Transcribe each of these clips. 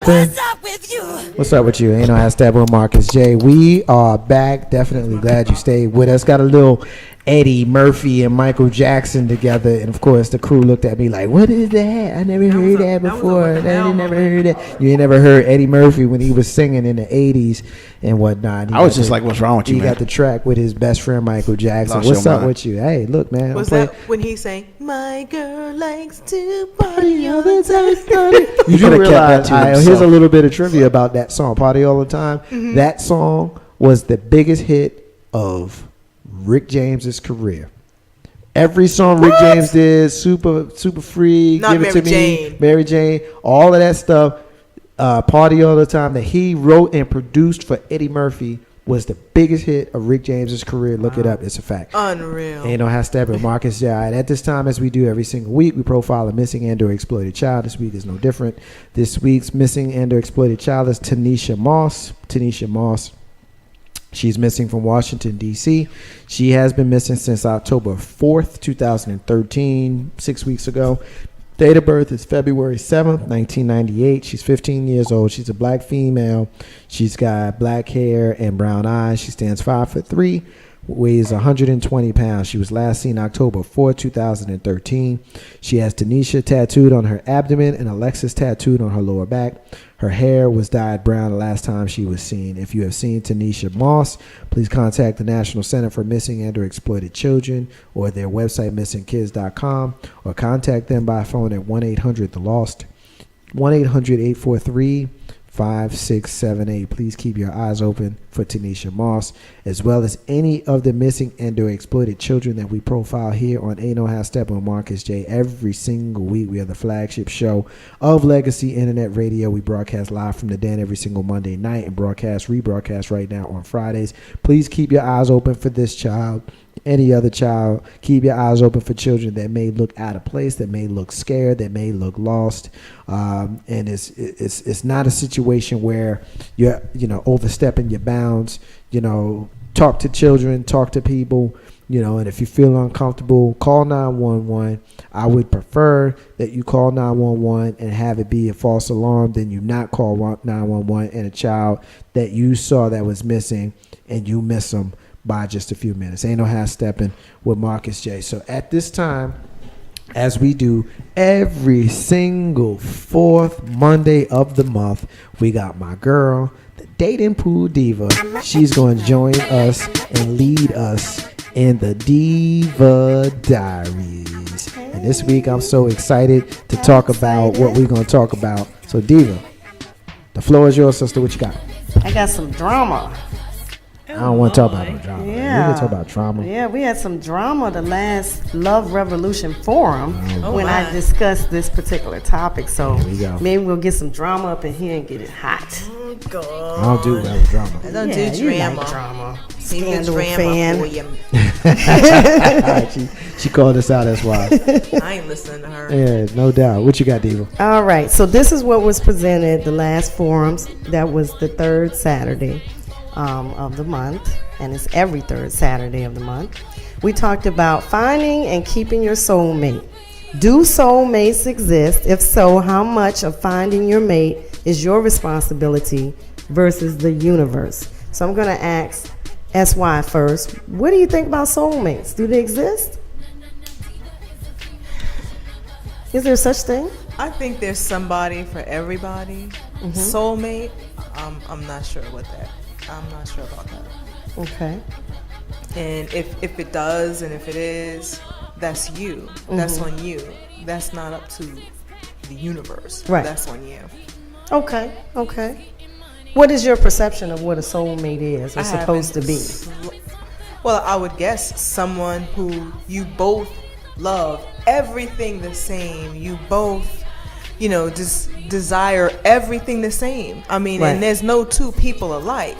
Steppin? What's up with you? Ain't no ass Steppin with Marcus J. We are back. Definitely glad you stayed with us. Got a little Eddie Murphy and Michael Jackson together, and of course the crew looked at me like, "What is that? I never heard that before. I never heard that." You ain't never heard Eddie Murphy when he was singing in the '80s and whatnot. I was just like, "What's wrong with you?" He man? got the track with his best friend Michael Jackson. Lost What's your up mind. with you? Hey, look, man. Was that when he sang, "My girl likes to party all the time"? You could have kept that to himself. Here's a little bit of trivia about that song, "Party All the Time." Mm-hmm. That song was the biggest hit of Rick James's career. Every song Rick James did, Super Free, Not Give It Mary to Jane. Me, Mary Jane, all of that stuff, Party All the Time that he wrote and produced for Eddie Murphy was the biggest hit of Rick James's career. Look it up. It's a fact. Unreal. Ain't no hashtag with Marcus J. And at this time, as we do every single week, we profile a missing and or exploited child. This week is no different. This week's missing and or exploited child is Tanisha Moss. Tanisha Moss. She's missing from Washington, D.C. She has been missing since October 4th, 2013, 6 weeks ago. Date of birth is February 7th, 1998. She's 15 years old. She's a black female. She's got black hair and brown eyes. She stands 5'3", weighs 120 pounds. She was last seen October 4, 2013. She has Tanisha tattooed on her abdomen and Alexis tattooed on her lower back. Her hair was dyed brown the last time she was seen. If you have seen Tanisha Moss, please contact the National Center for Missing and or Exploited Children or their website missingkids.com, or contact them by phone at 1-800-THE-LOST, 1-800-843-5678. Please keep your eyes open for Tanisha Moss, as well as any of the missing and or exploited children that we profile here on Ain't No Half Step on Marcus J. Every single week, we are the flagship show of Legacy Internet Radio. We broadcast live from the den every single Monday night and rebroadcast right now on Fridays. Please keep your eyes open for this child, any other child. Keep your eyes open for children that may look out of place, that may look scared, that may look lost. And it's not a situation where you're overstepping your bounds. Talk to children, talk to people. And if you feel uncomfortable, call 911. I would prefer that you call 911 and have it be a false alarm than you not call 911 and a child that you saw that was missing and you miss them by just a few minutes. Ain't no half stepping with Marcus J. So at this time, as we do every single fourth Monday of the month, we got my girl, the dating pool diva. She's going to join us and lead us in the Diva Diaries. And this week, I'm so excited to talk about what we're going to talk about. So Diva, the floor is yours, sister. What you got? I got some drama. I don't want to talk about no drama. Yeah. We can talk about trauma. Yeah, we had some drama the last Love Revolution Forum when my. I discussed this particular topic. So There we go. maybe we'll get some drama up in here and get it hot. Oh, God. I don't do that with drama. I don't Yeah, do you drama. like drama. Save the Scandal drama fan. for you. She called us out, that's why. I ain't listening to her. Yeah, no doubt. What you got, Diva? All right, so this is what was presented the last forums. That was the third Saturday of the month, and it's every third Saturday of the month. We talked about finding and keeping your soulmate. Do soulmates exist? If so, how much of finding your mate is your responsibility versus the universe? So I'm going to ask SY first. What do you think about soulmates? Do they exist? Is there such thing? I think there's somebody for everybody. Soulmate, I'm not sure what that. I'm not sure about that. Okay. And if it does, and if it is, that's you. That's on you. That's not up to the universe. Right. That's on you. Okay. What is your perception of what a soulmate is or I supposed to haven't be? Well, I would guess someone who you both love everything the same. You both, just desire everything the same. I mean, Right. and there's no two people alike.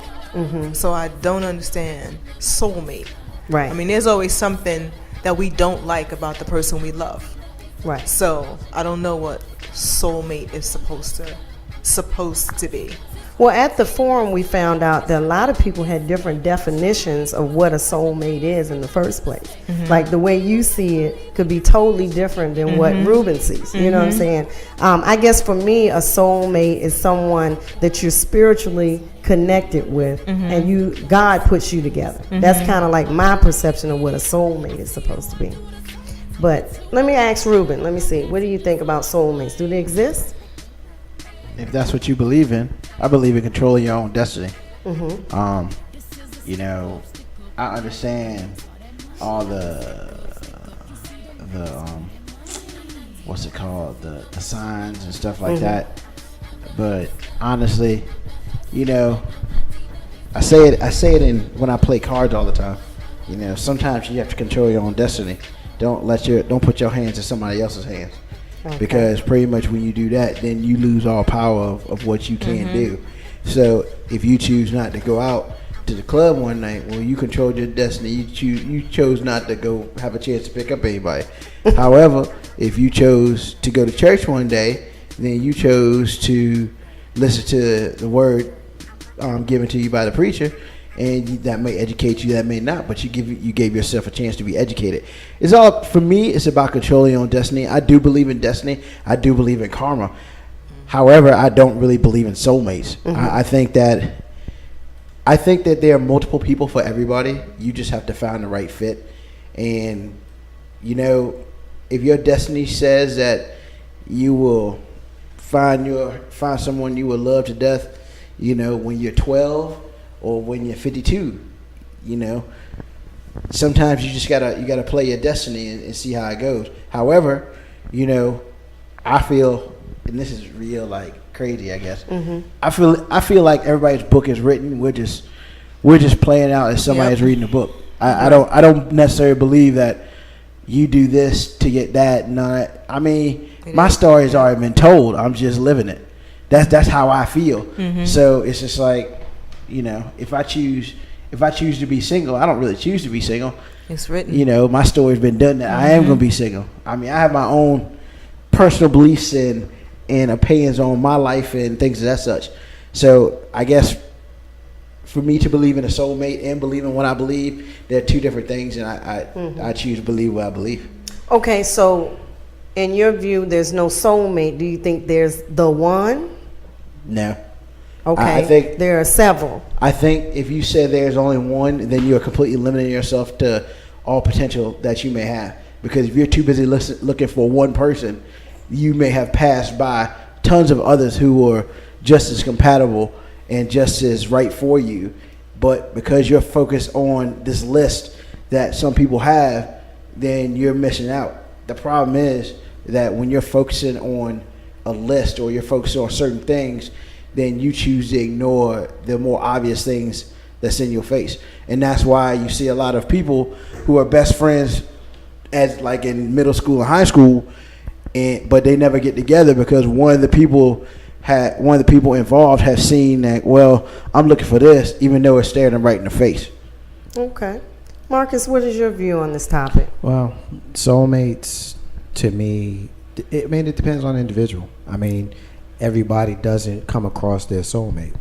So I don't understand soulmate. Right. I mean, there's always something that we don't like about the person we love. Right. So I don't know what soulmate is supposed to be. Well, at the forum, we found out that a lot of people had different definitions of what a soulmate is in the first place. Like the way you see it could be totally different than what Ruben sees. You know what I'm saying? I guess for me, a soulmate is someone that you're spiritually connected with, and God puts you together. That's kind of like my perception of what a soulmate is supposed to be. But let me ask Ruben. Let me see. What do you think about soulmates? Do they exist? If that's what you believe in, I believe in controlling your own destiny. You know, I understand all the what's it called, the signs and stuff like that. But honestly, you know, I say it in when I play cards all the time. You know, sometimes you have to control your own destiny. Don't put your hands in somebody else's hands. Okay. Because pretty much when you do that, then you lose all power of what you can do. So if you choose not to go out to the club one night, well, you controlled your destiny. You chose not to go have a chance to pick up anybody. However, if you chose to go to church one day, then you chose to listen to the word given to you by the preacher. And that may educate you, that may not, but you gave yourself a chance to be educated. It's all, for me, it's about controlling your own destiny. I do believe in destiny. I do believe in karma. However, I don't really believe in soulmates. I think that there are multiple people for everybody. You just have to find the right fit. And, you know, if your destiny says that you will find someone you will love to death, you know, when you're 12, or when you're 52, you know, sometimes you just gotta play your destiny and see how it goes. However, you know, I feel, and this is real like crazy, I guess. I feel like everybody's book is written. We're just playing out as somebody's reading a book. I don't necessarily believe that you do this to get that. No, I mean, my story has already been told. I'm just living it. That's how I feel. So it's just like, you know, if I choose to be single, I don't really choose to be single. It's written. You know, my story's been done that I am going to be single. I mean, I have my own personal beliefs and opinions on my life and things of that such. So I guess for me to believe in a soulmate and believe in what I believe, they're two different things, and I choose to believe what I believe. Okay, so in your view, there's no soulmate. Do you think there's the one? No. Okay, I think there are several. I think if you say there's only one, then you're completely limiting yourself to all potential that you may have. Because if you're too busy looking for one person, you may have passed by tons of others who are just as compatible and just as right for you. But because you're focused on this list that some people have, then you're missing out. The problem is that when you're focusing on a list or you're focusing on certain things, then you choose to ignore the more obvious things that's in your face. And that's why you see a lot of people who are best friends as like in middle school and high school, but they never get together because one of the people involved have seen that, well, I'm looking for this, even though it's staring them right in the face. Okay. Marcus, what is your view on this topic? Well, soulmates, to me, it depends on the individual. I mean, everybody doesn't come across their soulmate.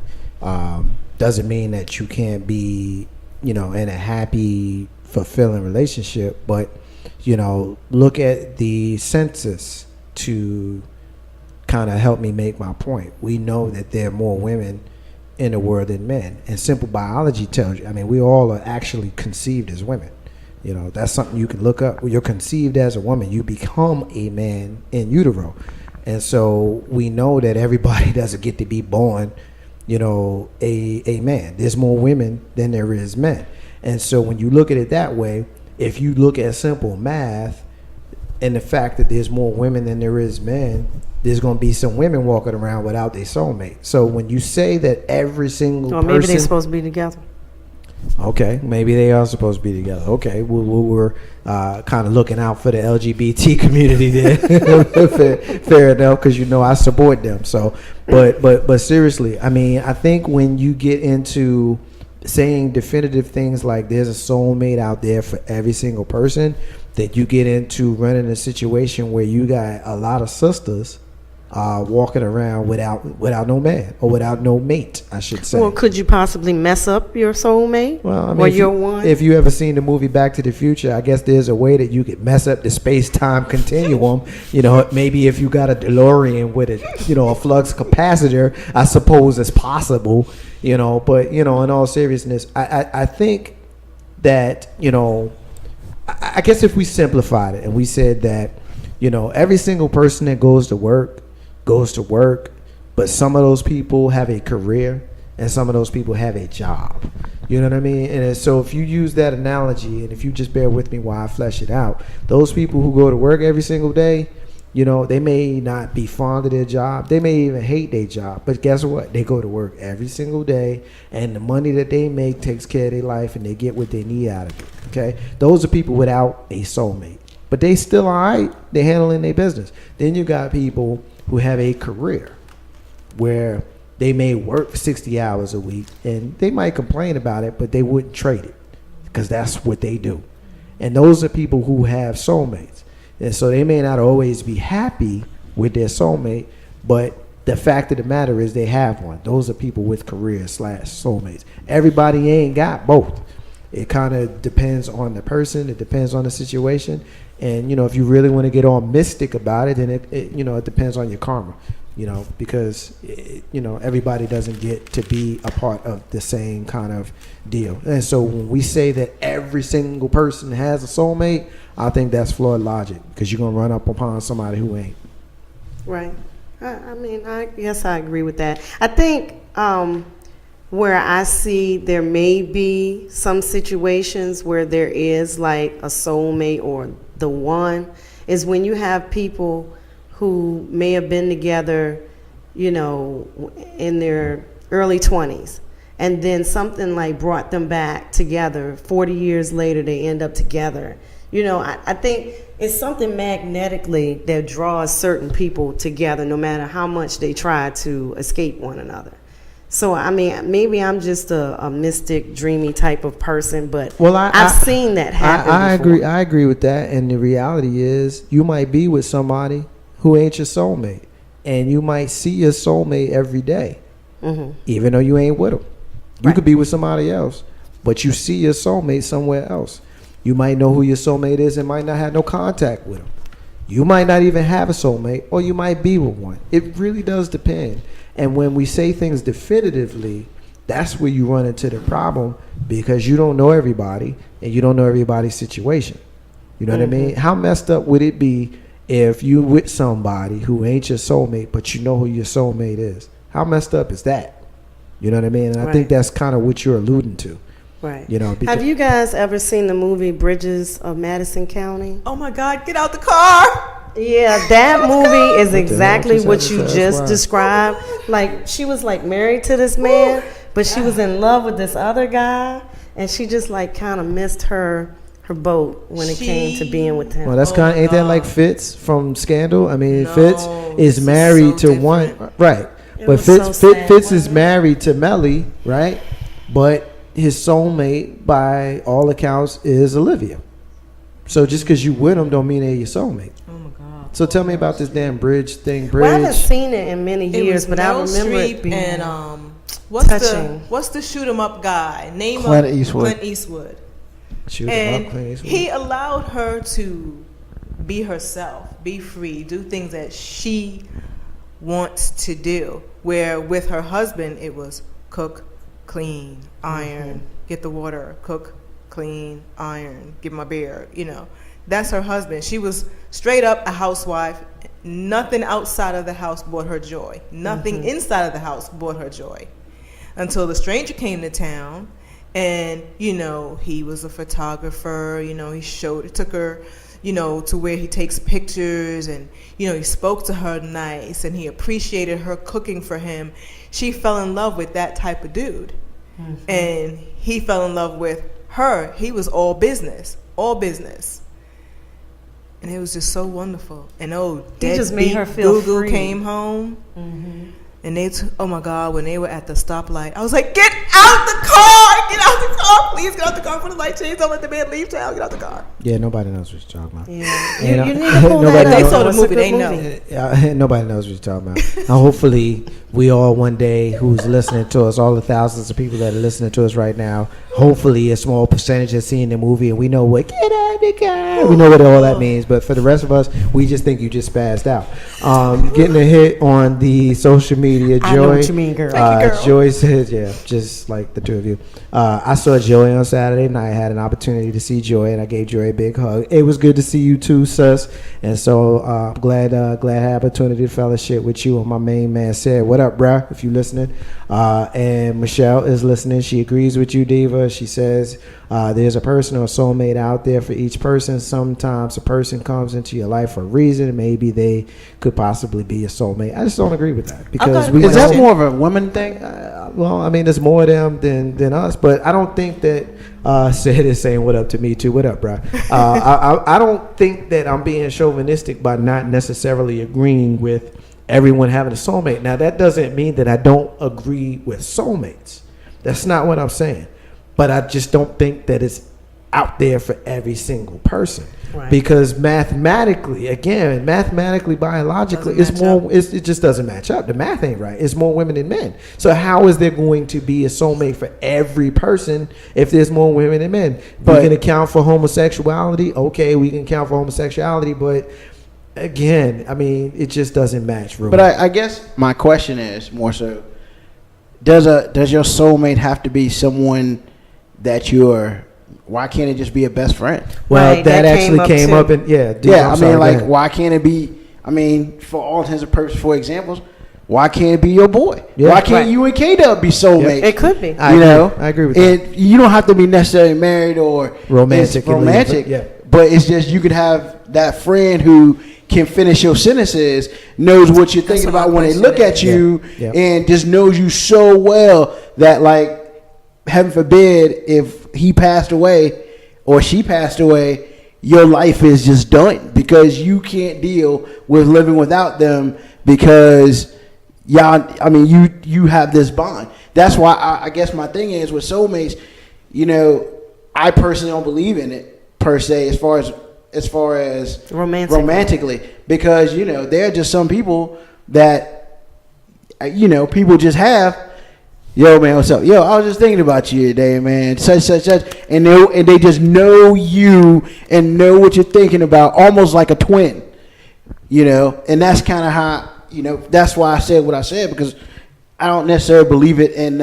Doesn't mean that you can't be, you know, in a happy, fulfilling relationship, but, you know, look at the census to kind of help me make my point. We know that there are more women in the world than men, and simple biology tells you, I mean, we all are actually conceived as women. You know, that's something you can look up. When you're conceived as a woman, you become a man in utero. And so we know that everybody doesn't get to be born, you know, a man. There's more women than there is men. And so when you look at it that way, if you look at simple math and the fact that there's more women than there is men, there's going to be some women walking around without their soulmate. So when you say that every single person... Or maybe they're supposed to be together. Okay, maybe they are supposed to be together. Okay, we're kind of looking out for the LGBT community there. fair enough, because you know I support them. So, but seriously, I mean, I think when you get into saying definitive things like there's a soulmate out there for every single person, that you get into running a situation where you got a lot of sisters walking around without no man or without no mate, I should say. Well, could you possibly mess up your soulmate? Well, I mean, or your one? If you ever seen the movie Back to the Future, I guess there's a way that you could mess up the space-time continuum. Maybe if you got a DeLorean with a flux capacitor, I suppose it's possible. But in all seriousness, I think that I guess if we simplified it and we said that every single person that goes to work, but some of those people have a career and some of those people have a job. You know what I mean? And so if you use that analogy, and if you just bear with me while I flesh it out, those people who go to work every single day, they may not be fond of their job. They may even hate their job. But guess what? They go to work every single day, and the money that they make takes care of their life, and they get what they need out of it. Okay? Those are people without a soulmate. But they still all right. They're handling their business. Then you got people who have a career where they may work 60 hours a week, and they might complain about it, but they wouldn't trade it because that's what they do. And those are people who have soulmates. And so they may not always be happy with their soulmate, but the fact of the matter is they have one. Those are people with career/soulmates. Everybody ain't got both. It kind of depends on the person. It depends on the situation. And, if you really want to get all mystic about it, then it depends on your karma, because, everybody doesn't get to be a part of the same kind of deal. And so when we say that every single person has a soulmate, I think that's flawed logic, because you're going to run up upon somebody who ain't. Right. I guess I agree with that. I think where I see there may be some situations where there is like a soulmate or the one is when you have people who may have been together, in their early 20s, and then something like brought them back together. 40 years later, they end up together. I think it's something magnetically that draws certain people together, no matter how much they try to escape one another. So, maybe I'm just a mystic, dreamy type of person, but I've seen that happen before. I agree with that. And the reality is you might be with somebody who ain't your soulmate. And you might see your soulmate every day, even though you ain't with them. You could be with somebody else, but you see your soulmate somewhere else. You might know who your soulmate is and might not have no contact with them. You might not even have a soulmate, or you might be with one. It really does depend. And when we say things definitively, that's where you run into the problem, because you don't know everybody and you don't know everybody's situation. You know what I mean? How messed up would it be if you with somebody who ain't your soulmate, but you know who your soulmate is? How messed up is that? You know what I mean? And I think that's kind of what you're alluding to. Right. Have you guys ever seen the movie Bridges of Madison County? Oh my God, get out the car. Yeah, that movie is exactly what you just described. Like, she was like married to this man, but she was in love with this other guy, and she just like kind of missed her boat when it came to being with him. Well, that's kind of, ain't that like Fitz from Scandal? I mean, Fitz is married to one, right? But Fitz is married to Melly, right? But his soulmate, by all accounts, is Olivia. So just because you with them don't mean they're your soulmate. Oh my God. So tell me about this damn bridge thing. Well, I haven't seen it in many years, but I remember it being and touching. What's the shoot 'em up guy? Clint Eastwood. Clint Eastwood. Shoot him up, Clint Eastwood. He allowed her to be herself, be free, do things that she wants to do. Where with her husband, it was cook, clean, iron, get the water, cook, clean, iron, get my beer. That's her husband. She was straight up a housewife. Nothing outside of the house brought her joy. Nothing inside of the house brought her joy. Until the stranger came to town, and he was a photographer. He took her, to where he takes pictures, and he spoke to her nice, and he appreciated her cooking for him. She fell in love with that type of dude, and he fell in love with her. He was all business, and it was just so wonderful. And he just made her feel Google free. came home, and oh my God, when they were at the stoplight, I was like, get out the car, Get out the car. Please get out the car. Put the light chains on. Let the man leave town. Get out the car. Yeah, nobody knows what you're talking about. Yeah. You know, You need to pull that nobody up. They saw the It's a movie, good they know. movie. Nobody knows what you're talking about. And hopefully, we all one day who's listening to us, all the thousands of people that are listening to us right now, hopefully a small percentage has seen the movie and we know what get out the car. We know what all that means. But for the rest of us, we just think you just spazzed out. Getting a hit on the social media, Joy. I know what you mean, girl. Thank you, girl. Joy said, yeah, just like the two of you. I saw Joy on Saturday night. I had an opportunity to see Joy, and I gave Joy a big hug. It was good to see you too, sus. And so I'm glad I had opportunity to fellowship with you. And my main man said, "What up, bruh?" If you listening. And Michelle is listening. She agrees with you, Diva. She says there's a person or a soulmate out there for each person. Sometimes a person comes into your life for a reason. Maybe they could possibly be a soulmate. I just don't agree with that because Okay. Is that more of a woman thing? well, I mean, there's more of them than us, but I don't think that Sid is saying what up to me too. What up, bro? I don't think that I'm being chauvinistic by not necessarily agreeing with everyone having a soulmate. Now, that doesn't mean that I don't agree with soulmates. That's not what I'm saying. But I just don't think that it's out there for every single person. Right. Because mathematically, biologically, it's Doesn't more. match It just doesn't match up. The math ain't right. It's more women than men. So how is there going to be a soulmate for every person if there's more women than men? But- we can account for homosexuality. Okay, we can account for homosexuality, but again, I mean, it just doesn't match. Really. But I guess my question is more so: does your soulmate have to be someone that you're? Why can't it just be a best friend? well, Right, that that actually came came up up, in yeah. Diva, Yeah, I'm I sorry, mean, go like, ahead. why can't it be? I mean, for all intents and purposes, for examples, why can't it be your boy? Yeah. Why can't Right. you and K-Dub be soulmates? It could be. I you agree. know, I agree with that. And you don't have to be necessarily married or Romantic, it's romantic. yeah. But it's just you could have that friend who can finish your sentences, knows what you're thinking what my about when they question look is. at you, Yeah. Yeah. and just knows you so well that, like, heaven forbid, if he passed away or she passed away, your life is just done because you can't deal with living without them because y'all. I mean, you have this bond. That's why I guess my thing is with soulmates. You know, I personally don't believe in it per se as far as romantically because you know there are just some people that you know people just have. Yo, man, what's up? Yo, I was just thinking about you today, man. Such, and they just know you and know what you're thinking about, almost like a twin, you know. And that's kind of how, you know, that's why I said what I said because I don't necessarily believe it in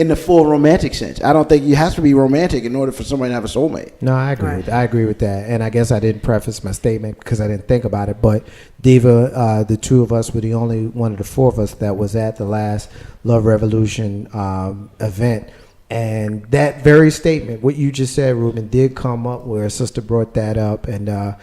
the full romantic sense. I don't think you have to be romantic in order for somebody to have a soulmate. No, I agree. Right. I agree with that, and I guess I didn't preface my statement because I didn't think about it. But Diva, the two of us were the only one of the four of us that was at the last Love Revolution event, and that very statement, what you just said, Ruben, did come up where a sister brought that up, and I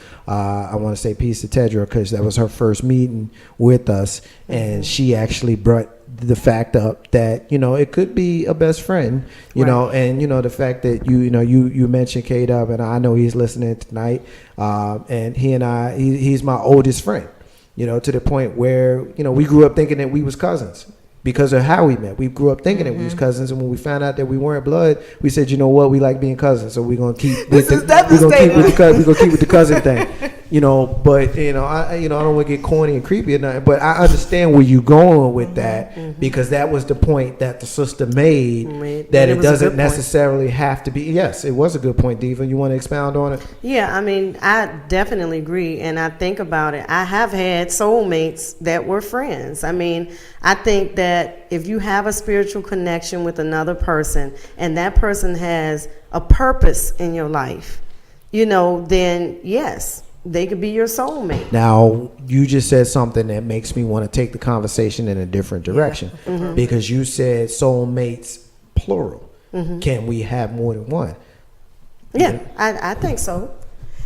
want to say peace to Tedra because that was her first meeting with us, and she actually brought the fact up that it could be a best friend, know, and the fact that you mentioned K-Dub, and I know he's listening tonight, and he's my oldest friend, to the point where we grew up thinking that we was cousins because of how we met. We grew up thinking that we was cousins, and when we found out that we weren't blood, we said, you know what, we like being cousins, so we're gonna keep with the cousin thing. But I don't want to get corny and creepy or nothing, but I understand where you're going with that because that was the point that the sister made, that it doesn't necessarily have to be. Yes, it was a good point, Diva. You want to expound on it? Yeah, I mean, I definitely agree, and I think about it. I have had soulmates that were friends. I mean, I think that if you have a spiritual connection with another person and that person has a purpose in your life, then yes, they could be your soulmate. Now, you just said something that makes me want to take the conversation in a different direction because you said soulmates, plural. Can we have more than one? Yeah, I think so.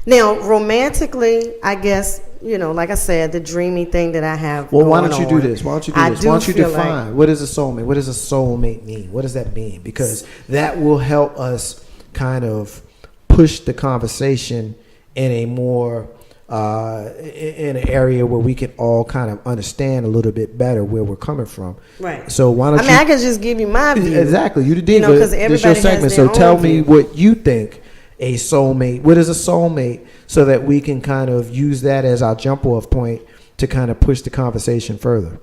Now, romantically, I guess, like I said, the dreamy thing that I have. Well, why going don't you do on, this? Why don't you do I this? Why don't you feel define what is a soulmate? What does a soulmate mean? What does that mean? Because that will help us kind of push the conversation in a more in an area where we can all kind of understand a little bit better where we're coming from. Right. So why don't I can just give you my view. Exactly. You the diva. Because This everybody your has segment. their So tell own me view. what you think a soulmate. What is a soulmate? So that we can kind of use that as our jump off point to kind of push the conversation further.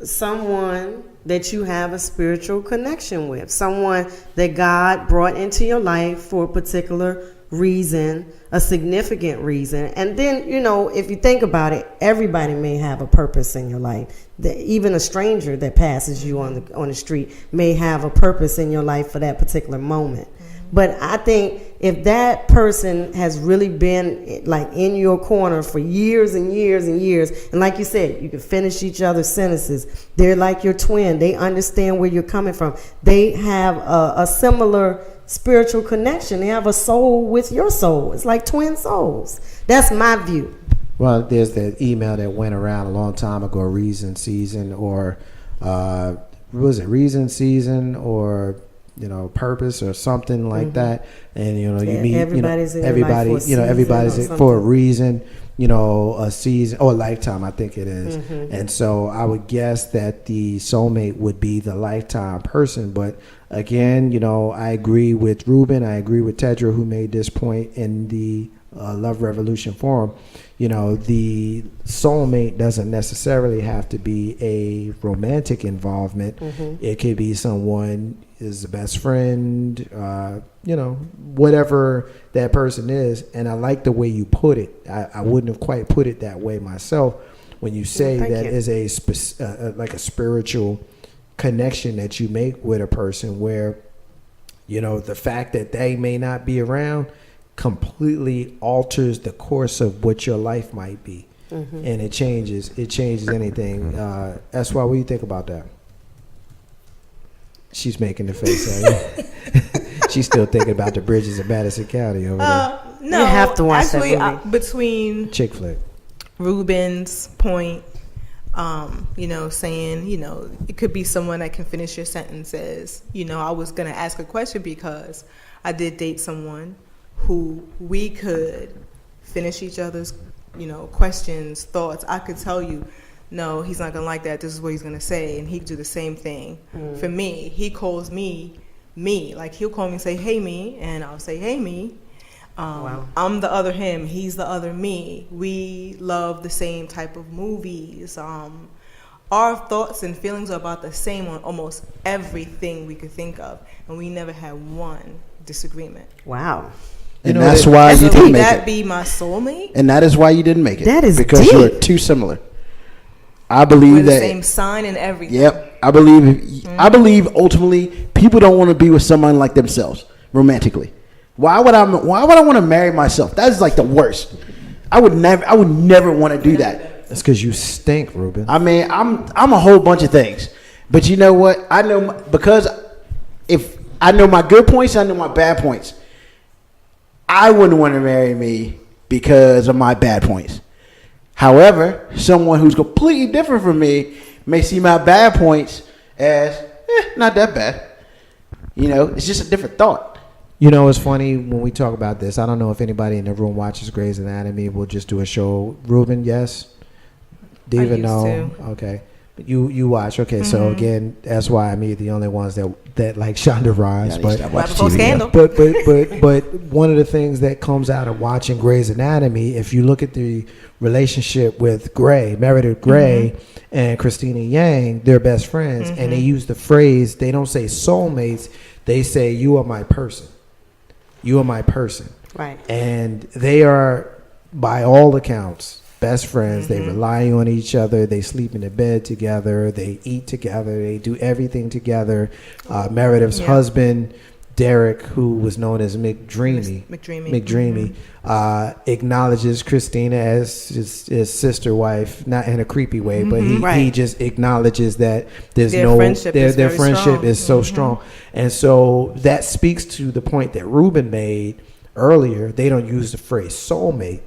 Someone that you have a spiritual connection with, someone that God brought into your life for a particular reason, a significant reason. And then, if you think about it, everybody may have a purpose in your life. Even a stranger that passes you on the street may have a purpose in your life for that particular moment. But I think if that person has really been like in your corner for years and years and years, and like you said, you can finish each other's sentences. They're like your twin. They understand where you're coming from. They have a similar spiritual connection. They have a soul with your soul. It's like twin souls. That's my view. Well, there's that email that went around a long time ago, Reason Season, or was it Reason Season, or purpose or something like that. And you meet everybody's in everybody, life for a season everybody's or for a something. reason, a season or a lifetime, I think it is. And so I would guess that the soulmate would be the lifetime person. But again, I agree with Ruben, I agree with Tedra, who made this point in the Love Revolution forum. The soulmate doesn't necessarily have to be a romantic involvement. It could be someone is a best friend, whatever that person is. And I like the way you put it. I wouldn't have quite put it that way myself when you say that is like a spiritual connection that you make with a person where, the fact that they may not be around completely alters the course of what your life might be. And it changes anything. That's why, what do you think about that? She's making the face at you. She's still thinking about the bridges of Madison County over there. No, You have to watch actually, that movie. Between Chick flick. Ruben's point, saying, it could be someone that can finish your sentences. I was going to ask a question because I did date someone who we could finish each other's, questions, thoughts. I could tell you, no, he's not going to like that. This is what he's going to say. And he'd do the same thing. For me, he calls me. Like, he'll call me and say, hey, me. And I'll say, hey, me. Wow. I'm the other him. He's the other me. We love the same type of movies. Our thoughts and feelings are about the same on almost everything we could think of. And we never had one disagreement. Wow. And that's why you didn't Would make that it. be my soulmate? And that is why you didn't make it. That is because deep. you are too similar. I believe We're the that. same sign and everything. Yep. I believe ultimately people don't want to be with someone like themselves romantically. Why would I want to marry myself? That is like the worst. I would never want to do that. That's because you stink, Ruben. I mean, I'm a whole bunch of things. But you know what? I know because if I know my good points, I know my bad points. I wouldn't want to marry me because of my bad points. However, someone who's completely different from me may see my bad points as not that bad. It's just a different thought. It's funny when we talk about this. I don't know if anybody in the room watches Grey's Anatomy. We'll just do a show. Ruben, yes. Diva, used no. to. Okay. You watch. Okay. So again, that's why I'm the only ones that like Shonda Rhimes. Yeah, But Right before Scandal. but one of the things that comes out of watching Grey's Anatomy, if you look at the relationship with Meredith Grey and Christina Yang, they're best friends, and they use the phrase. They don't say soulmates. They say you are my person. You are my person. Right. And they are, by all accounts, best friends. They rely on each other. They sleep in the bed together. They eat together. They do everything together. Meredith's husband, Derek, who was known as McDreamy, acknowledges Christina as his sister wife, not in a creepy way, but he just acknowledges that there's Their friendship is so strong. And so that speaks to the point that Ruben made earlier. They don't use the phrase soulmate,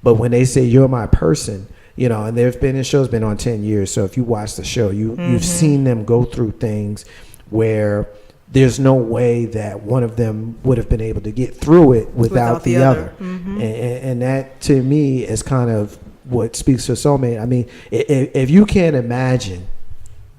but when they say you're my person, and the show's been on 10 years. So if you watch the show, you've seen them go through things where there's no way that one of them would have been able to get through it without the other. And that to me is kind of what speaks to a soulmate. I mean, if you can't imagine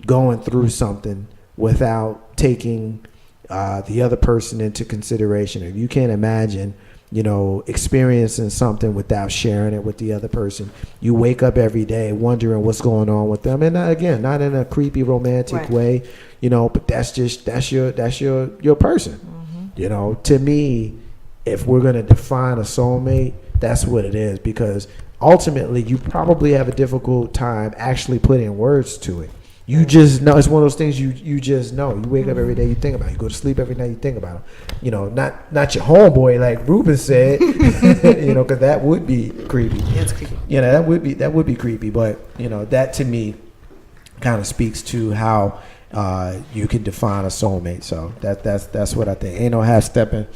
going through something without taking the other person into consideration, if you can't imagine, you know, experiencing something without sharing it with the other person, you wake up every day wondering what's going on with them, and again, not in a creepy romantic way, you know, but that's your person. You know, to me, if we're going to define a soulmate, that's what it is, because ultimately you probably have a difficult time actually putting words to it. You just know, it's one of those things you just know. You wake up every day, you think about it. You go to sleep every night, you think about it. You know, not your homeboy like Ruben said, you know, because that would be creepy. Yeah, it's creepy. You know, that would be creepy. But you know, that to me kind of speaks to how you can define a soulmate. So that's what I think. Ain't no half stepping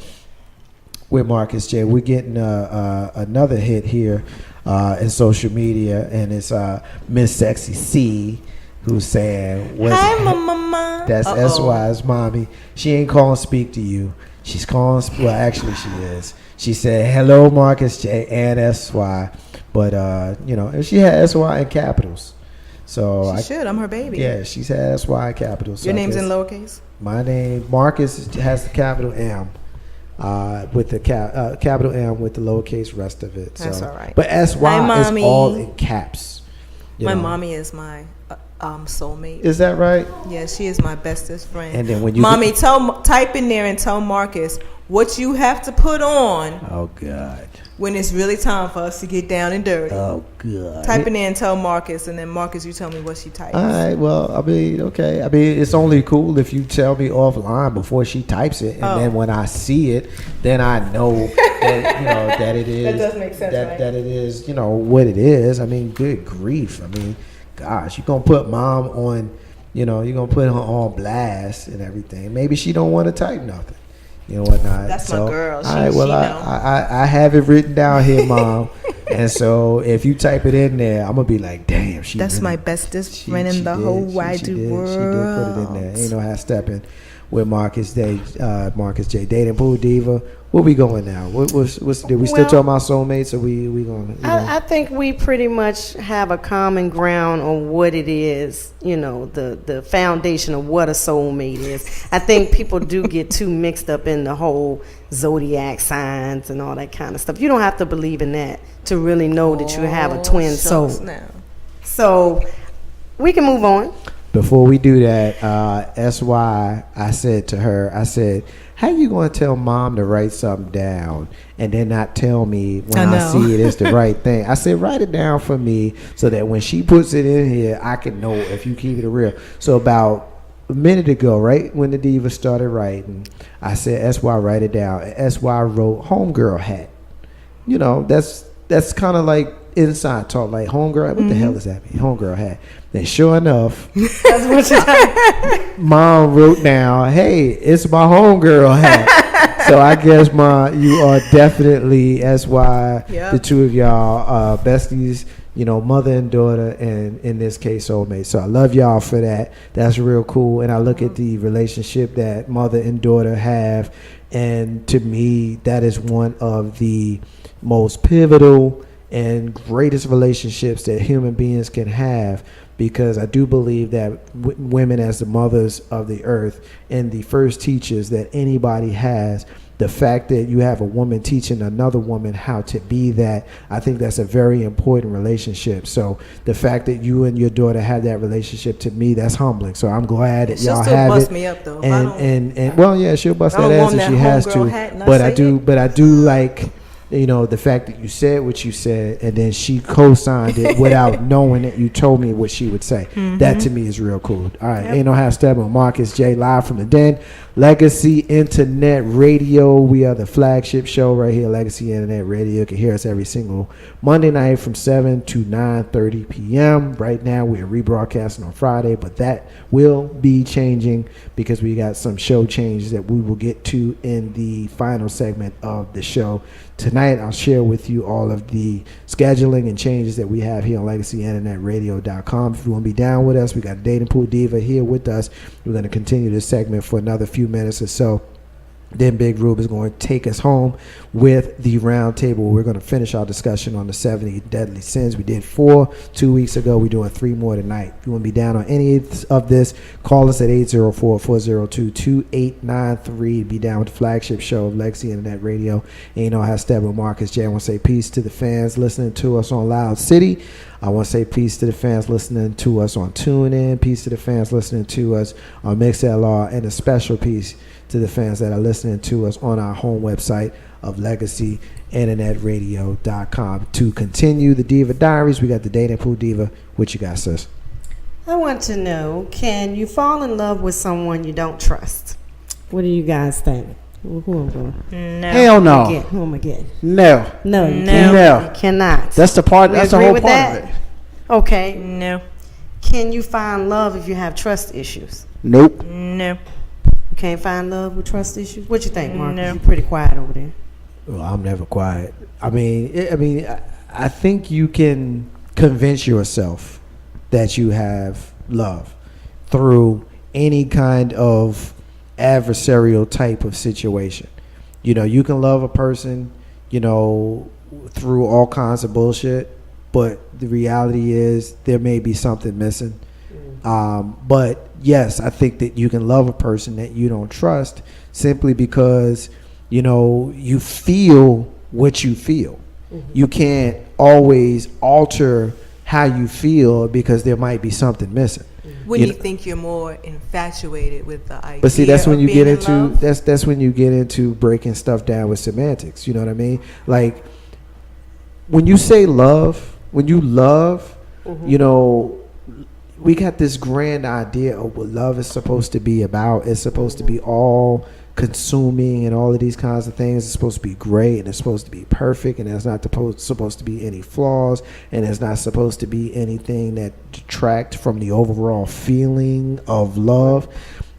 with Marcus J. We're getting another hit here in social media, and it's Miss Sexy C, who's saying, "Hi, mama." That's SY's mommy. She ain't calling speak to you. She's calling. Well, actually, she is. She said, "Hello, Marcus J and SY," but you know, she had SY in capitals. So she should. I'm her baby. Yeah, she's had SY in capitals. So your name's in lowercase. My name, Marcus, has the capital M. With the capital M with the lowercase rest of it. That's so. all right. But SY is all in caps. My mommy is my soulmate. Is that right? Yeah, she is my bestest friend. And then when you mommy, type in there and tell Marcus what you have to put on. Oh God. When it's really time for us to get down and dirty. Oh God. Type in there and tell Marcus, and then Marcus, you tell me what she types. All right. Well, I mean, okay. I mean, it's only cool if you tell me offline before she types it, and then when I see it, then I know that you know that it is. That does make sense. That right? that it is. You know what it is. I mean, good grief. I mean, gosh, you're gonna put mom on. You know, you're gonna put her on blast and everything. Maybe she don't want to type nothing. You know whatnot. That's my girl. All right, well, I have it written down here, Mom. And so if you type it in there, I'm gonna be like, damn, that's really, my bestest friend in the whole wide world. She did put it in there. Ain't no half stepping with Marcus J. Dating pool diva. Where we going now? What's we still talking about soulmates, or we going? I think we pretty much have a common ground on what it is. You know, the foundation of what a soulmate is. I think people do get too mixed up in the whole zodiac signs and all that kind of stuff. You don't have to believe in that to really know that you have a twin soul. Now. So we can move on. Before we do that, SY, I said to her, how you going to tell mom to write something down and then not tell me when I see it is the right thing? I said, write it down for me so that when she puts it in here, I can know if you keep it real. So about a minute ago, right when the Diva started writing, I said, SY, write it down. And SY wrote homegirl hat. You know, that's kind of like inside talk, like homegirl. What the hell does that mean? Homegirl hat. And sure enough, that's what mom wrote down, hey, it's my homegirl hat. So I guess, Mom, you are definitely, SY, the two of y'all besties, you know, mother and daughter, and in this case, soulmate. So I love y'all for that. That's real cool. And I look at the relationship that mother and daughter have, and to me, that is one of the most pivotal and greatest relationships that human beings can have, because I do believe that women as the mothers of the earth and the first teachers that anybody has, the fact that you have a woman teaching another woman how to be that, I think that's a very important relationship. So the fact that you and your daughter have that relationship, to me, that's humbling. So I'm glad that y'all have it. She'll still bust me up though. And well, yeah, she'll bust that ass if she has to. But I do like, you know, the fact that you said what you said and then she co-signed it without knowing that you told me what she would say. That to me is real cool. All right, ain't no half step on Marcus J, live from the Den. Legacy Internet Radio. We are the flagship show right here, Legacy Internet Radio. You can hear us every single Monday night from 7 to 9:30 p.m. Right now we're rebroadcasting on Friday, but that will be changing because we got some show changes that we will get to in the final segment of the show Tonight, I'll share with you all of the scheduling and changes that we have here on LegacyInternetRadio.com. If you want to be down with us, we got Dating Pool Diva here with us. We're going to continue this segment for another few minutes or so. Then Big Rube is going to take us home with the round table. We're going to finish our discussion on the 70 deadly sins. We did 4 2 weeks ago. We're doing 3 more tonight. If you want to be down on any of this, call us at 804-402-2893. Be down with the flagship show of Legacy Internet Radio. And you know how Steppin with Marcus J. I want to say peace to the fans listening to us on Loud City. I want to say peace to the fans listening to us on TuneIn. Peace to the fans listening to us on MixLR. And a special peace to the fans that are listening to us on our home website of LegacyInternetRadio.com. To continue the Diva Diaries, we got the Dating Pool Diva. What you got, sis? I want to know, can you fall in love with someone you don't trust? What do you guys think? Who am I going? No. Hell no. Who am I getting? No. No, you No. can't. No. You cannot. That's the part. We That's the agree whole with part that? of it. Okay. No. Can you find love if you have trust issues? Nope. No. You can't find love with trust issues? What you think, Marcus? No. You're pretty quiet over there. Well, I'm never quiet. I think you can convince yourself that you have love through any kind of adversarial type of situation. You know, you can love a person, you know, through all kinds of bullshit, but the reality is there may be something missing. But yes, I think that you can love a person that you don't trust simply because, you know, you feel what you feel. You can't always alter how you feel because there might be something missing. Wouldn't you think you're more infatuated with the idea? But see, that's when of you being get in into love? that's when you get into breaking stuff down with semantics. You know what I mean? Like when you say love, when you love, you know, we got this grand idea of what love is supposed to be about. It's supposed to be all consuming and all of these kinds of things. It's supposed to be great and it's supposed to be perfect and there's not supposed to be any flaws and there's not supposed to be anything that detract from the overall feeling of love.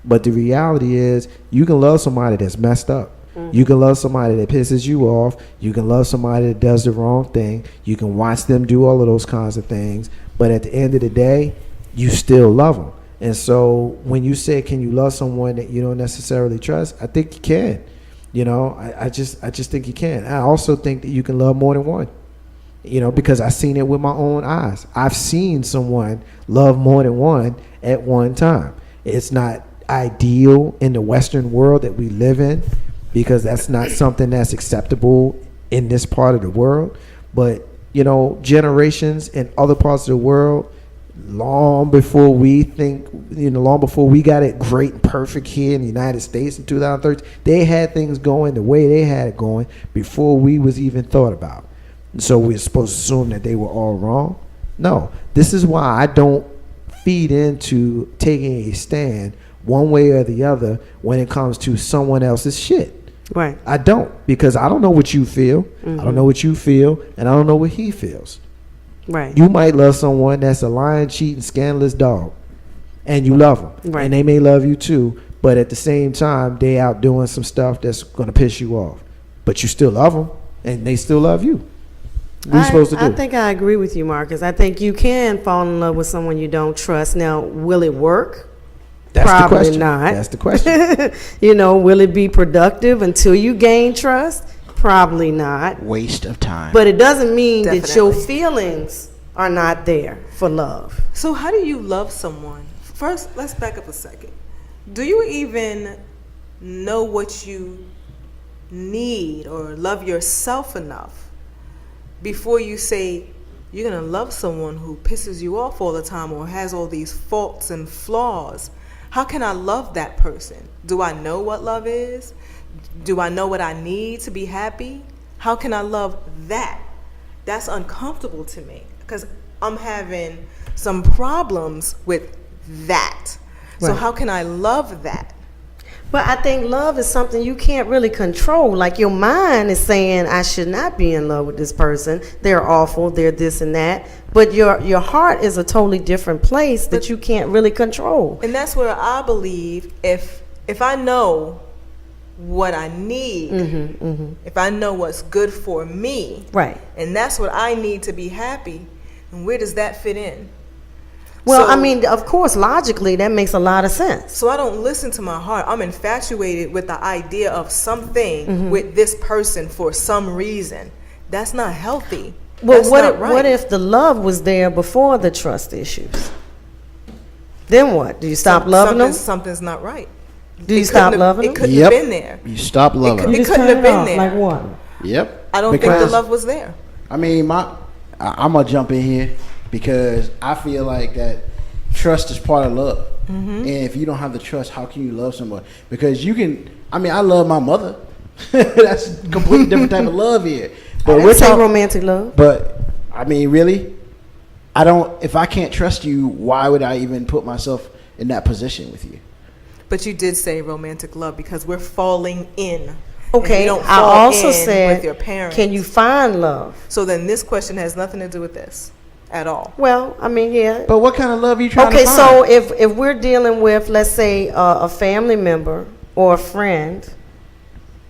But the reality is you can love somebody that's messed up. You can love somebody that pisses you off. You can love somebody that does the wrong thing. You can watch them do all of those kinds of things. But at the end of the day, you still love them. And so when you say, can you love someone that you don't necessarily trust? I think you can. You know, I just think you can. I also think that you can love more than one. You know, because I've seen it with my own eyes. I've seen someone love more than one at one time. It's not ideal in the Western world that we live in because that's not something that's acceptable in this part of the world. But, you know, generations in other parts of the world, long before we got it great and perfect here in the United States in 2013, they had things going the way they had it going before we was even thought about. And so we're supposed to assume that they were all wrong? No. This is why I don't feed into taking a stand one way or the other when it comes to someone else's shit. Right. I don't, because I don't know what you feel. I don't know what you feel, and I don't know what he feels. Right. You might love someone that's a lying, cheating, scandalous dog, and you love them, Right. and they may love you too. But at the same time, they out doing some stuff that's going to piss you off. But you still love them, and they still love you. What are you supposed to do? I think I agree with you, Marcus. I think you can fall in love with someone you don't trust. Now, will it work? That's Probably the question. not. That's the question. You know, will it be productive until you gain trust? Probably not. Waste of time. But it doesn't mean that your Definitely. feelings are not there for love. So how do you love someone? First, let's back up a second. Do you even know what you need or love yourself enough before you say you're going to love someone who pisses you off all the time or has all these faults and flaws? How can I love that person? Do I know what love is? Do I know what I need to be happy? How can I love that? That's uncomfortable to me because I'm having some problems with that. So Right. how can I love that? But I think love is something you can't really control. Like your mind is saying, I should not be in love with this person. They're awful. They're this and that. But your heart is a totally different place that you can't really control. And that's where I believe if I know what I need, if I know what's good for me, Right. and that's what I need to be happy, and where does that fit in? Well, So- I mean, of course, logically, that makes a lot of sense. So I don't listen to my heart. I'm infatuated with the idea of something with this person for some reason. That's not healthy. Well, That's what not if, right. what if the love was there before the trust issues? Then what? Do you stop loving them? Something's not right. Do you It stop couldn't have- loving It them? couldn't Yep. have been there. You stop loving. It them. couldn't have been there. Like what? Yep. I don't think the Because- love was there. I mean, I'm gonna jump in here because I feel like that trust is part of love, and if you don't have the trust, how can you love someone? Because you can. I mean, I love my mother. That's a completely different type of love here. But We're saying romantic love. But I mean, really, I don't. If I can't trust you, why would I even put myself in that position with you? But you did say romantic love because we're falling in. And Okay, we don't I fall also in said, with your parents. can you find love? So then this question has nothing to do with this at all. Well, I mean, yeah. But what kind of love are you trying Okay, to find? so if we're dealing with, let's say, a family member or a friend,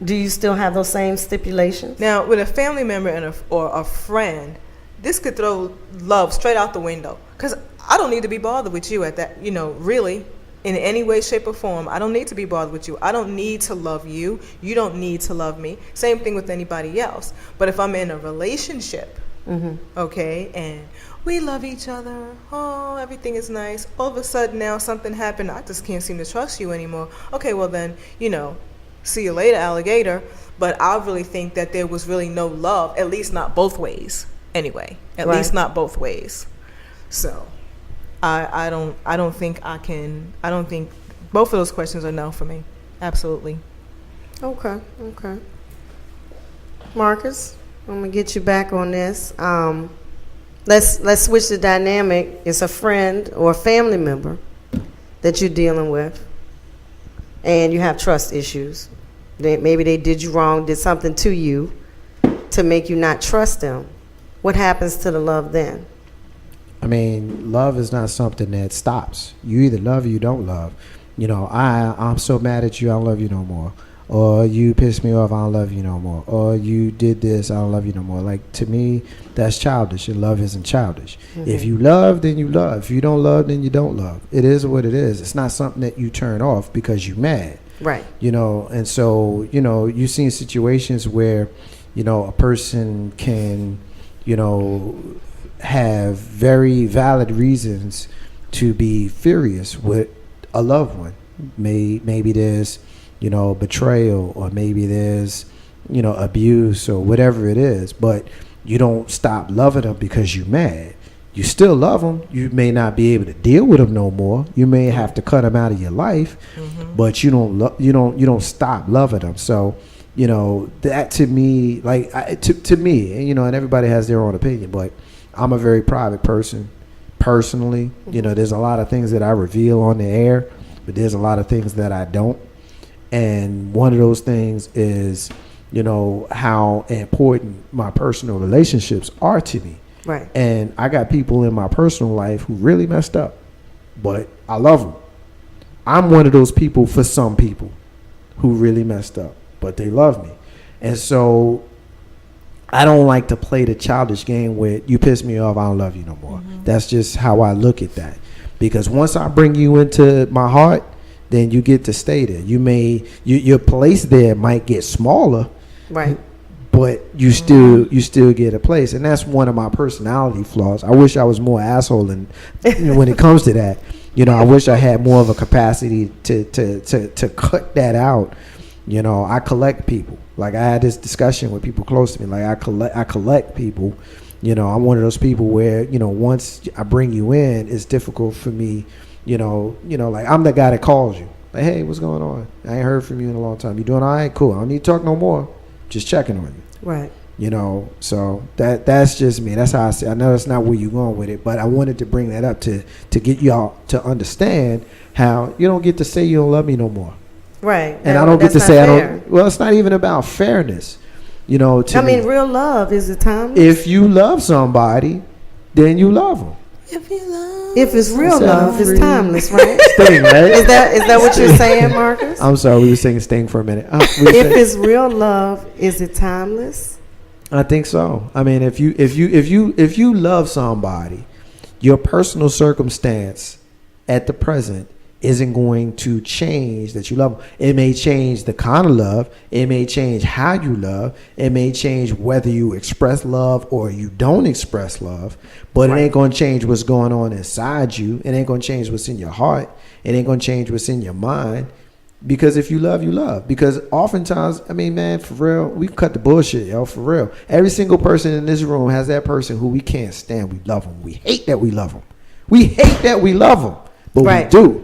do you still have those same stipulations? Now, with a family member or a friend, this could throw love straight out the window. Because I don't need to be bothered with you at that, really, in any way, shape, or form. I don't need to be bothered with you. I don't need to love you. You don't need to love me. Same thing with anybody else. But if I'm in a relationship, okay, and we love each other, oh, everything is nice. All of a sudden now something happened. I just can't seem to trust you anymore. Okay, well then, see you later, alligator. But I really think that there was really no love, at least not both ways. Anyway, at Right. least not both ways. So, I don't think both of those questions are no for me. Absolutely. Okay. Marcus, I'm gonna get you back on this. Let's switch the dynamic. It's a friend or a family member that you're dealing with, and you have trust issues. Maybe they did you wrong, did something to you to make you not trust them. What happens to the love then? I mean, love is not something that stops. You either love or you don't love. I'm so mad at you, I don't love you no more. Or you pissed me off, I don't love you no more. Or you did this, I don't love you no more. Like, to me, that's childish, and love isn't childish. If you love, then you love. If you don't love, then you don't love. It is what it is. It's not something that you turn off because you're mad. Right. And so, you've seen situations where, a person can, have very valid reasons to be furious with a loved one. Maybe there's, betrayal, or maybe there's, abuse, or whatever it is. But you don't stop loving them because you're mad. You still love them. You may not be able to deal with them no more. You may have to cut them out of your life, but you don't stop loving them. So, that to me, like to me, and everybody has their own opinion, but I'm a very private person. Personally, there's a lot of things that I reveal on the air, but there's a lot of things that I don't. And one of those things is, how important my personal relationships are to me. Right. And I got people in my personal life who really messed up, but I love them. I'm one of those people for some people who really messed up, but they love me. And so I don't like to play the childish game with, you piss me off, I don't love you no more. That's just how I look at that. Because once I bring you into my heart, then you get to stay there. Your place there might get smaller, Right. but you still get a place. And that's one of my personality flaws. I wish I was more asshole and when it comes to that. I wish I had more of a capacity to cut that out. I collect people. Like, I had this discussion with people close to me. Like, I collect people. I'm one of those people where, once I bring you in, it's difficult for me, like, I'm the guy that calls you. Like, hey, what's going on? I ain't heard from you in a long time. You doing all right? Cool. I don't need to talk no more. Just checking on you. Right. So that's just me. That's how I see. I know that's not where you're going with it, but I wanted to bring that up to get y'all to understand how you don't get to say you don't love me no more. Right. And I don't get to say I don't. Well, it's not even about fairness. To I mean, real love is the time. if you love somebody, then you love them. If it's real love, it's timeless, right? Sting, right? Is that what you're saying, Marcus? I'm sorry, we were singing Sting for a minute. If it's real love, is it timeless? I think so. I mean, if you love somebody, your personal circumstance at the present isn't going to change that you love them. It may change the kind of love. It may change how you love. It may change whether you express love or you don't express love. But It ain't going to change what's going on inside you. It ain't going to change what's in your heart. It ain't going to change what's in your mind. Because if you love, you love. Because oftentimes, I mean, man, for real, we cut the bullshit, yo, for real. Every single person in this room has that person who we can't stand. We love them. We hate that we love them. We hate that we love them. But we do.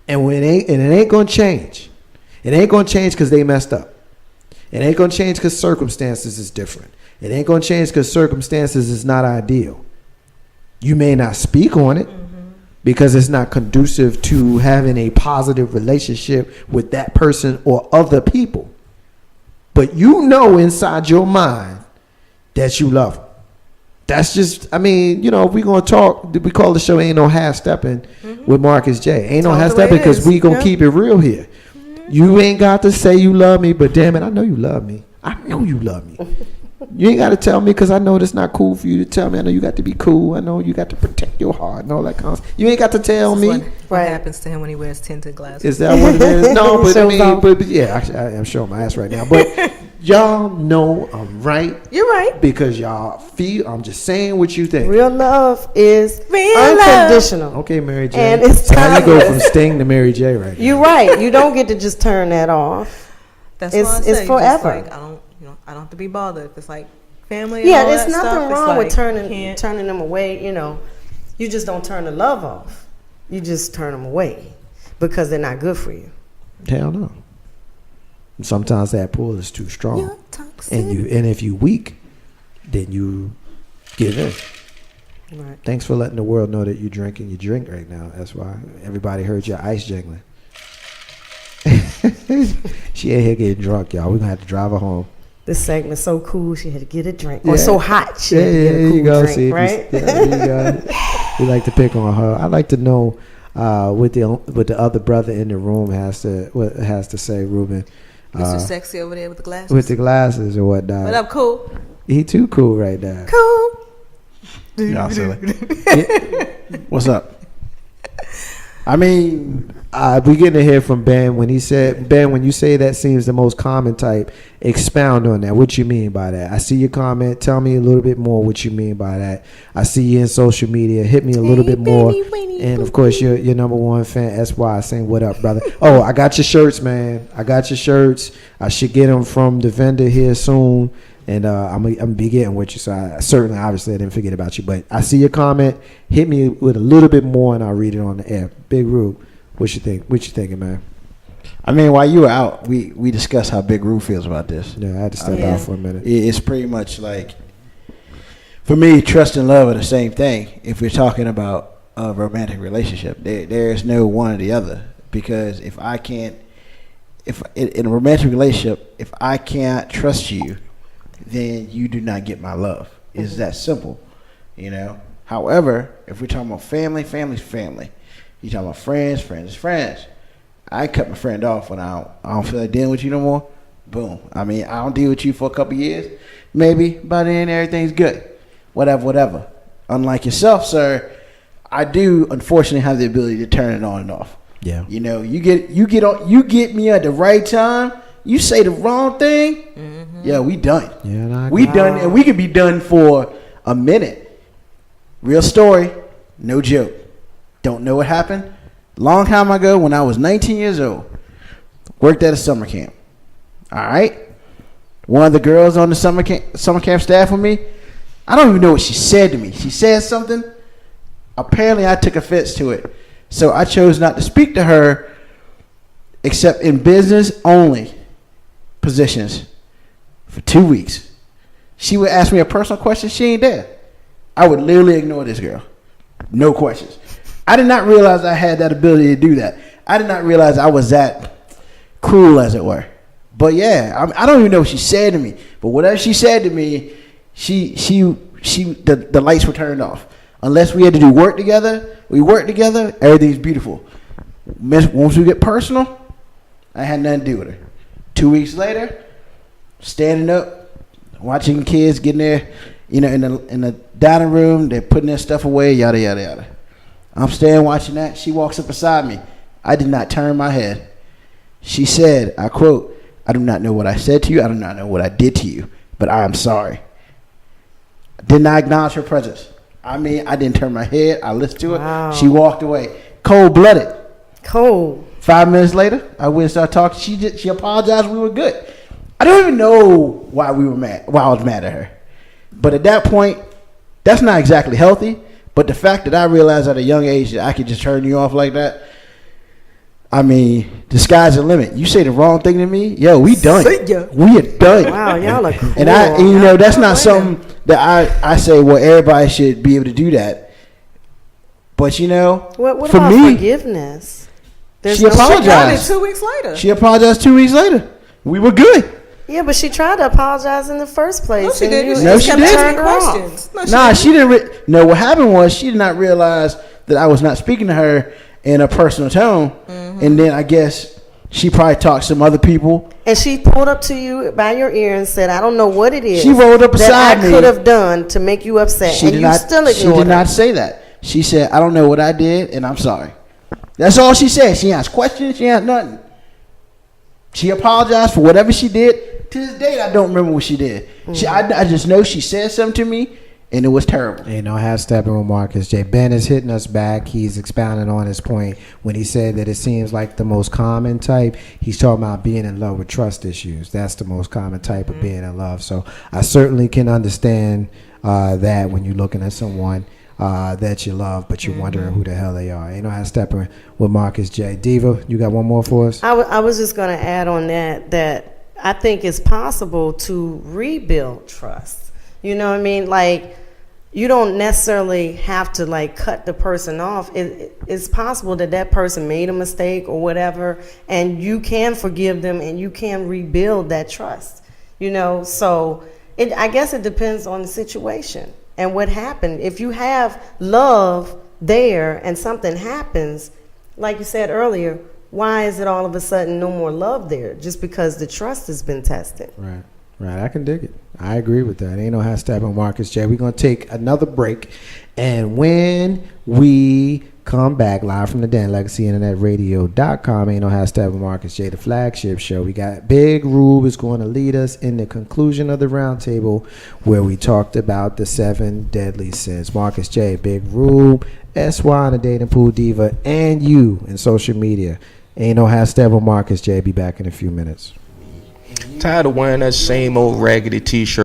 And it ain't gonna change. It ain't gonna change because they messed up. It ain't gonna change because circumstances is different. It ain't gonna change because circumstances is not ideal. You may not speak on it because it's not conducive to having a positive relationship with that person or other people. But you know inside your mind that you love them. That's just, I mean, if we're going to talk, we call the show Ain't No Half Steppin' with Marcus J. Ain't no half stepping because we going to keep it real here. You ain't got to say you love me, but damn it, I know you love me. I know you love me. You ain't got to tell me because I know it's not cool for you to tell me. I know you got to be cool. I know you got to protect your heart and all that kind of stuff. You ain't got to tell me. What happens to him when he wears tinted glasses? Is that what it is? No, but I mean, but yeah, actually, I'm showing my ass right now. But y'all know I'm right. You're right. Because y'all feel, I'm just saying what you think. Real love is unconditional. Love. Okay, Mary J. And it's so how you go from Sting to Mary J right now? You're right. You don't get to just turn that off. That's what I say. It's forever. Like, I don't have to be bothered. It's like family. Yeah, and all there's that nothing stuff. wrong It's with like, turning them away. You just don't turn the love off. You just turn them away because they're not good for you. Hell no. Sometimes that pull is too strong, and if you weak, then you give in. Right. Thanks for letting the world know that you're drinking your drink right now. That's why everybody heard your ice jingling. She ain't here getting drunk, y'all. We're gonna have to drive her home. This segment's so cool. She had to get a drink, or so hot she had to yeah, get a cool drink. See, right? There you go. We like to pick on her. I like to know what the other brother in the room has to say, Ruben. Mr. Sexy over there with the glasses. With the glasses or whatnot. What up, cool? He too cool right now. Cool. Y'all silly. What's up? I mean, we getting to hear from Ben when he said, Ben, when you say that seems the most common type, expound on that. What you mean by that? I see your comment. Tell me a little bit more what you mean by that. I see you in social media. Hit me a little bit more. And of course, your number one fan, SY, saying, what up, brother? Oh, I got your shirts, man. I got your shirts. I should get them from the vendor here soon. And I'm gonna be getting with you, so I didn't forget about you. But I see your comment. Hit me with a little bit more, and I'll read it on the air. Big Rube, what you think? What you thinking, man? I mean, while you were out, we discussed how Big Rube feels about this. Yeah, I had to step out for a minute. It's pretty much like, for me, trust and love are the same thing. If we're talking about a romantic relationship, there's no one or the other. Because if in a romantic relationship, if I can't trust you, then you do not get my love. It's that simple, However, if we're talking about family, family's family. You talking about friends, friends is friends. I cut my friend off when I don't feel like dealing with you no more. Boom. I mean, I don't deal with you for a couple years. Maybe by then everything's good. Whatever. Unlike yourself, sir, I do unfortunately have the ability to turn it on and off. Yeah. You get me at the right time. You say the wrong thing, yeah, we done. Yeah, we done, and we could be done for a minute. Real story, no joke. Don't know what happened. Long time ago, when I was 19 years old, worked at a summer camp. All right, one of the girls on the summer camp staff with me, I don't even know what she said to me. She said something. Apparently, I took offense to it, so I chose not to speak to her, except in business only positions for 2 weeks. She would ask me a personal question. She ain't there. I would literally ignore this girl. No questions. I did not realize I had that ability to do that. I did not realize I was that cruel, as it were. But yeah, I don't even know what she said to me. But whatever she said to me, the lights were turned off. Unless we had to do work together, everything's beautiful. Once we get personal, I had nothing to do with her. 2 weeks later, standing up, watching kids getting there, in the dining room, they're putting their stuff away, yada, yada, yada. I'm standing watching that. She walks up beside me. I did not turn my head. She said, I quote, "I do not know what I said to you. I do not know what I did to you, but I am sorry." Did not acknowledge her presence. I didn't turn my head. I listened to it. Wow. She walked away. Cold-blooded. Cold. 5 minutes later, I went and started talking. She apologized. We were good. I don't even know why we were mad. Why I was mad at her. But at that point, that's not exactly healthy. But the fact that I realized at a young age that I could just turn you off like that, the sky's the limit. You say the wrong thing to me, yo, we done. We are done. Wow, y'all are cool. And that's not something that I say. Well, everybody should be able to do that. But what for about me, forgiveness? She apologized. 2 weeks later. She apologized 2 weeks later. We were good. Yeah, but she tried to apologize in the first place. No, she didn't. No, She she kept didn't. asking questions. Nah, she didn't. No, what happened was she did not realize that I was not speaking to her in a personal tone. And then I guess she probably talked to some other people. And she pulled up to you by your ear and said, "I don't know what it is." She rolled up beside that I me. could have done to make you upset, She and did you not. still ignored She did her. not say that. She said, "I don't know what I did, and I'm sorry." That's all she said. She asked questions. She asked nothing. She apologized for whatever she did. To this day, I don't remember what she did. I just know she said something to me, and it was terrible. Steppin with Marcus J. Ben is hitting us back. He's expounding on his point when he said that it seems like the most common type. He's talking about being in love with trust issues. That's the most common type of being in love. So I certainly can understand that when you're looking at someone that you love, but you're wondering who the hell they are. Steppin with Marcus J. Diva, you got one more for us? I was just going to add on that I think it's possible to rebuild trust. You know what I mean? Like, you don't necessarily have to cut the person off. It's possible that person made a mistake or whatever, and you can forgive them and you can rebuild that trust. So I guess it depends on the situation and what happened. If you have love there and something happens, like you said earlier, why is it all of a sudden no more love there? Just because the trust has been tested. Right. I can dig it. I agree with that. Ain't no hashtag Marcus J. We're going to take another break. And when we come back live from the Dan Legacy Internet Radio.com, ain't no hashtag Marcus J, the flagship show. We got Big Rube is going to lead us in the conclusion of the roundtable where we talked about the 7 deadly sins. Marcus J, Big Rube, SY in the dating pool diva, and you in social media. Ain't no hashtag Marcus J. Be back in a few minutes. Tired of wearing that same old raggedy t-shirt.